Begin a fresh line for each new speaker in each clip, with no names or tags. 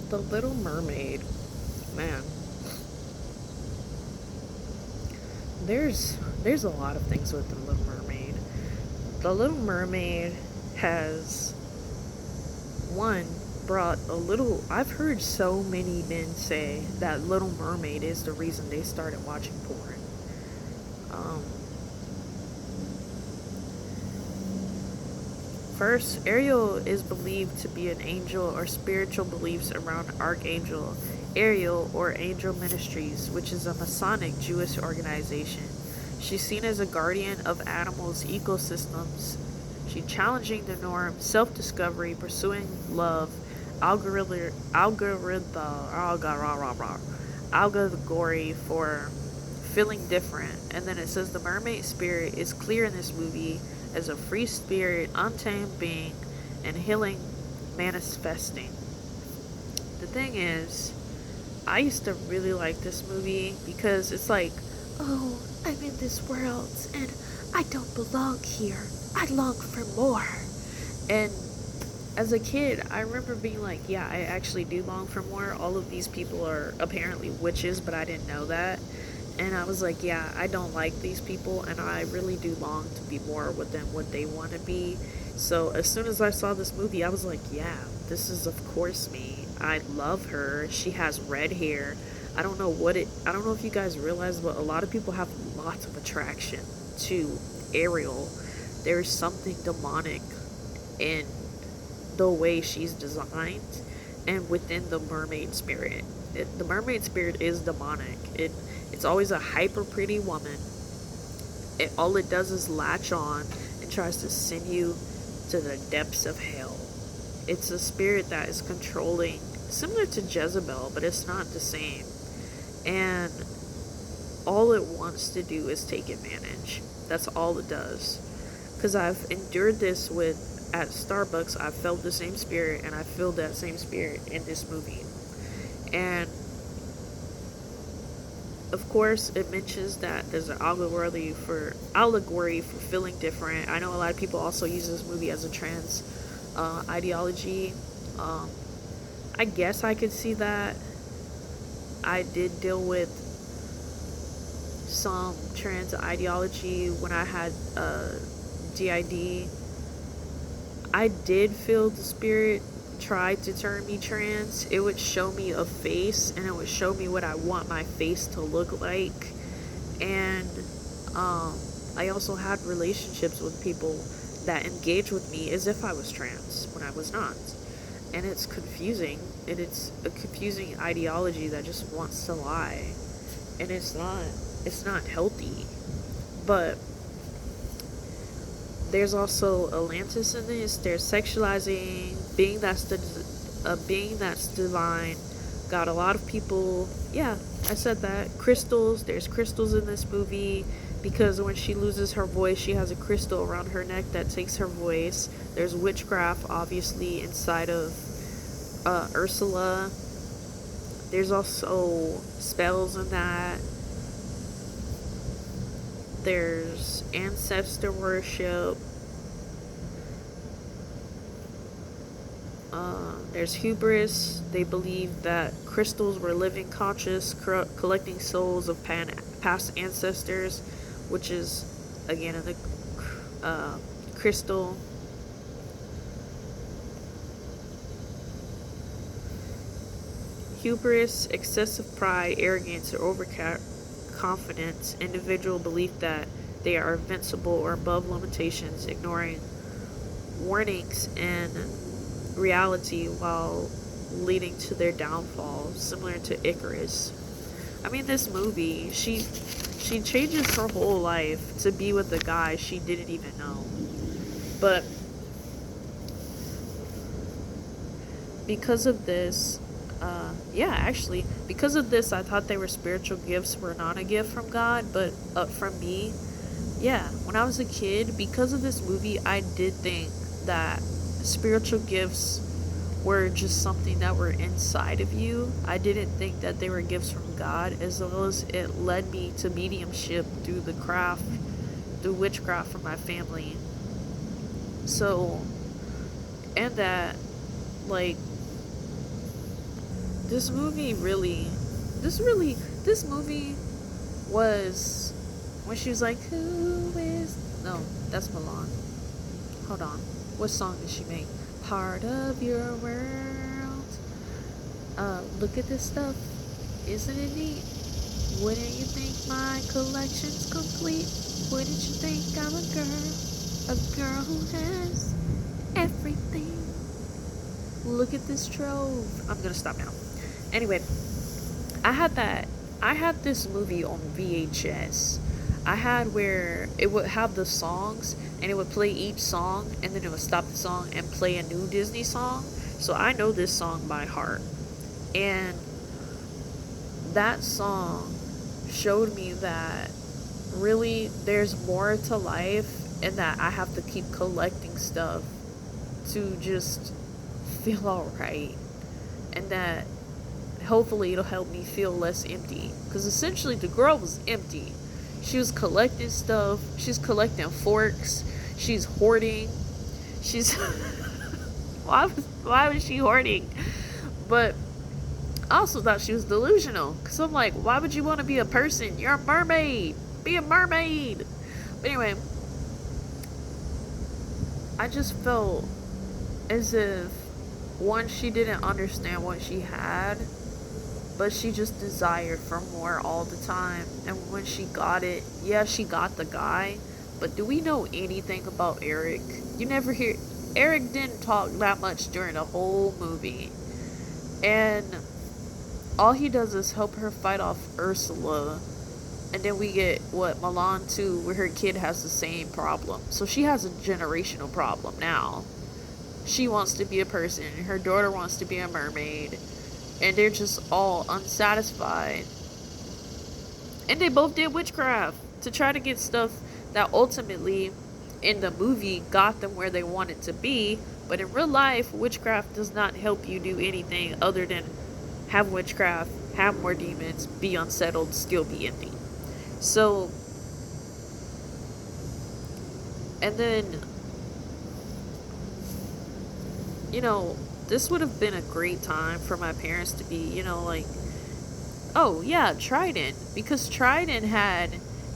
The Little Mermaid. Man, there's a lot of things with The Little Mermaid. The Little Mermaid has one brought a little I've heard so many men say that Little Mermaid is the reason they started watching porn. Um First, Ariel is believed to be an angel or spiritual beliefs around Archangel Ariel or Angel Ministries, which is a Masonic Jewish organization. She's seen as a guardian of animals' ecosystems. She's challenging the norm, self-discovery, pursuing love, allegory for feeling different. And then it says the mermaid spirit is clear in this movie as a free spirit, untamed being, and healing manifesting. The thing is, I used to really like this movie because it's like, oh, I'm in this world and I don't belong here. I long for more. And as a kid, I remember being like, yeah, I actually do long for more. All of these people are apparently witches, but I didn't know that. And I was like, yeah, I don't like these people, and I really do long to be more with them, what they want to be. So as soon as I saw this movie, I was like, yeah, this is of course me. I love her. She has red hair. I don't know if you guys realize, but a lot of people have lots of attraction to Ariel. There's something demonic in the way she's designed and within the mermaid spirit. The mermaid spirit is demonic. It's always a hyper pretty woman. All it does is latch on and tries to send you to the depths of hell. It's a spirit that is controlling, similar to Jezebel, but it's not the same. And all it wants to do is take advantage. That's all it does. Because I've endured this with at Starbucks. I felt the same spirit, and I feel that same spirit in this movie. And of course, it mentions that there's an allegory for feeling different. I know a lot of people also use this movie as a trans ideology. Um, I guess I could see that. I did deal with some trans ideology when I had DID. I did feel the spirit tried to turn me trans. It would show me a face and it would show me what I want my face to look like. And I also had relationships with people that engaged with me as if I was trans when I was not. And it's confusing, and it's a confusing ideology that just wants to lie. And it's not healthy. But there's also Atlantis in this. There's sexualizing a being that's divine. Got a lot of people. Yeah, I said that. Crystals. There's crystals in this movie because when she loses her voice, she has a crystal around her neck that takes her voice. There's witchcraft, obviously, inside of Ursula. There's also spells in that. There's ancestor worship. There's hubris. They believe that crystals were living conscious, collecting souls of past ancestors, which is, again, in the crystal. Hubris, excessive pride, arrogance, or overconfidence, individual belief that they are invincible or above limitations, ignoring warnings and reality while leading to their downfall, similar to Icarus. I mean, this movie, she changes her whole life to be with a guy she didn't even know. But because of this, yeah, actually, because of this, I thought they were spiritual gifts were not a gift from God, but from me. Yeah, when I was a kid, because of this movie, I did think that spiritual gifts were just something that were inside of you. I didn't think that they were gifts from God, as well as it led me to mediumship through witchcraft from my family. So, and that, like, This movie really, this really, this movie was when she was like, "Who is?" No, that's Milan. Hold on, what song did she make? Part of your world. Look at this stuff. Isn't it neat? Wouldn't you think my collection's complete? Wouldn't you think I'm a girl who has everything? Look at this trove. I'm gonna stop now. Anyway, I had that. I had this movie on VHS. I had where it would have the songs and it would play each song and then it would stop the song and play a new Disney song. So I know this song by heart. And that song showed me that really there's more to life and that I have to keep collecting stuff to just feel alright. And that hopefully it'll help me feel less empty. Because essentially the girl was empty. She was collecting stuff. She's collecting forks. She's hoarding. She's why was she hoarding? But I also thought she was delusional. Because I'm like, why would you want to be a person? You're a mermaid. Be a mermaid. But anyway, I just felt as if, one, she didn't understand what she had, but she just desired for more all the time. And when she got it, yeah, she got the guy, but do we know anything about Eric? You never hear. Eric didn't talk that much during the whole movie. And all he does is help her fight off Ursula. And then we get what Milan too, where her kid has the same problem. So she has a generational problem now. She wants to be a person, her daughter wants to be a mermaid, and they're just all unsatisfied. And they both did witchcraft to try to get stuff that ultimately in the movie got them where they wanted to be, but in real life witchcraft does not help you do anything other than have witchcraft, have more demons, be unsettled, still be empty. So, and then, you know, this would have been a great time for my parents to be, like, oh yeah, Trident. Because Trident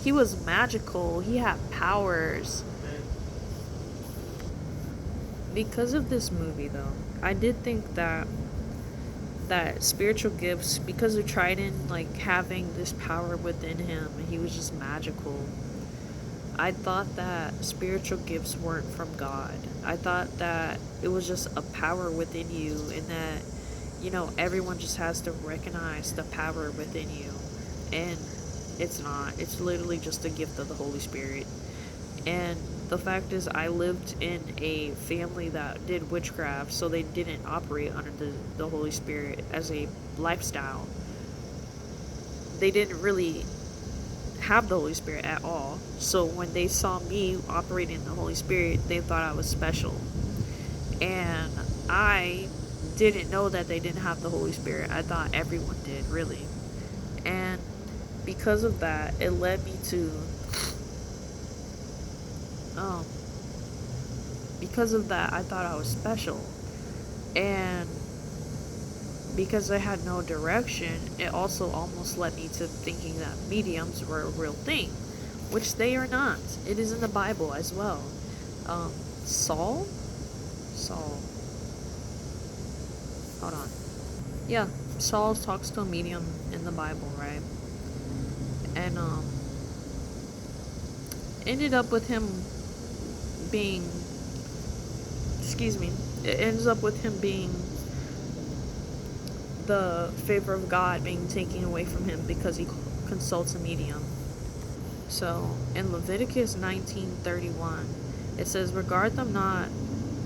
he was magical, he had powers. Because of this movie, though, I did think that spiritual gifts, because of Trident, like, having this power within him, he was just magical. I thought that spiritual gifts weren't from God. I thought that it was just a power within you, and that, everyone just has to recognize the power within you. And it's not. It's literally just a gift of the Holy Spirit. And the fact is, I lived in a family that did witchcraft, so they didn't operate under the Holy Spirit as a lifestyle. They didn't really have the Holy Spirit at all. So when they saw me operating in the Holy Spirit, they thought I was special. And I didn't know that they didn't have the Holy Spirit. I thought everyone did, really. And because of that, it led me to um because of that, I thought I was special. And because I had no direction, it also almost led me to thinking that mediums were a real thing, which they are not. It is in the Bible as well. Um, Saul? Saul. Hold on. Yeah, Saul talks to a medium in the Bible, right? And ended up with him being, excuse me, it ends up with him being the favor of God being taken away from him because he consults a medium. So in Leviticus 19:31, it says, "Regard them not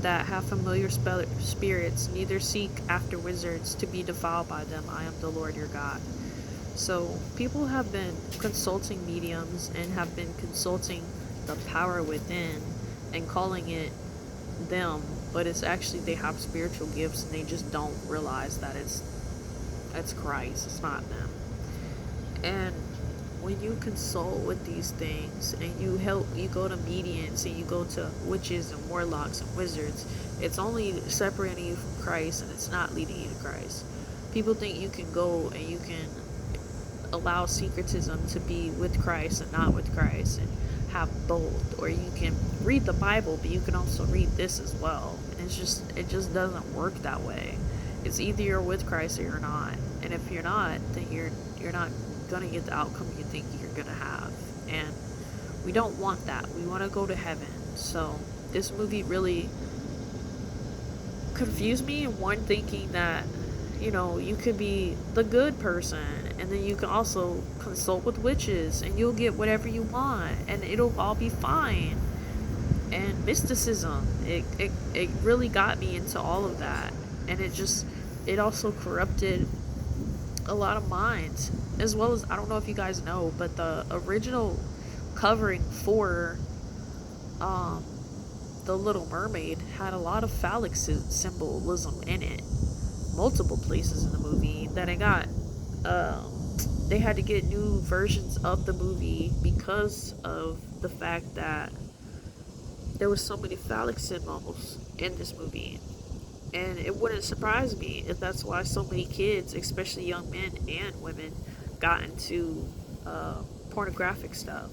that have familiar spirits, neither seek after wizards to be defiled by them. I am the Lord your God." So people have been consulting mediums and have been consulting the power within and calling it them, but it's actually they have spiritual gifts and they just don't realize that it's Christ, it's not them. And when you consult with these things and you go to mediums and you go to witches and warlocks and wizards, it's only separating you from Christ and it's not leading you to Christ. People think you can go and you can allow syncretism to be with Christ and not with Christ and have both, or you can read the Bible but you can also read this as well. And it just doesn't work that way. It's either you're with Christ or you're not. And if you're not, then you're not going to get the outcome you think you're going to have. And we don't want that. We want to go to heaven. So this movie really confused me, in one thinking that, you could be the good person and then you can also consult with witches and you'll get whatever you want and it'll all be fine. And mysticism, it really got me into all of that. And it also corrupted a lot of minds. As well as, I don't know if you guys know, but the original covering for um, The Little Mermaid had a lot of phallic symbolism in it. Multiple places in the movie that it got. They had to get new versions of the movie because of the fact that there was so many phallic symbols in this movie. And it wouldn't surprise me if that's why so many kids, especially young men and women, got into pornographic stuff.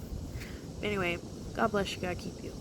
Anyway, God bless you, God keep you.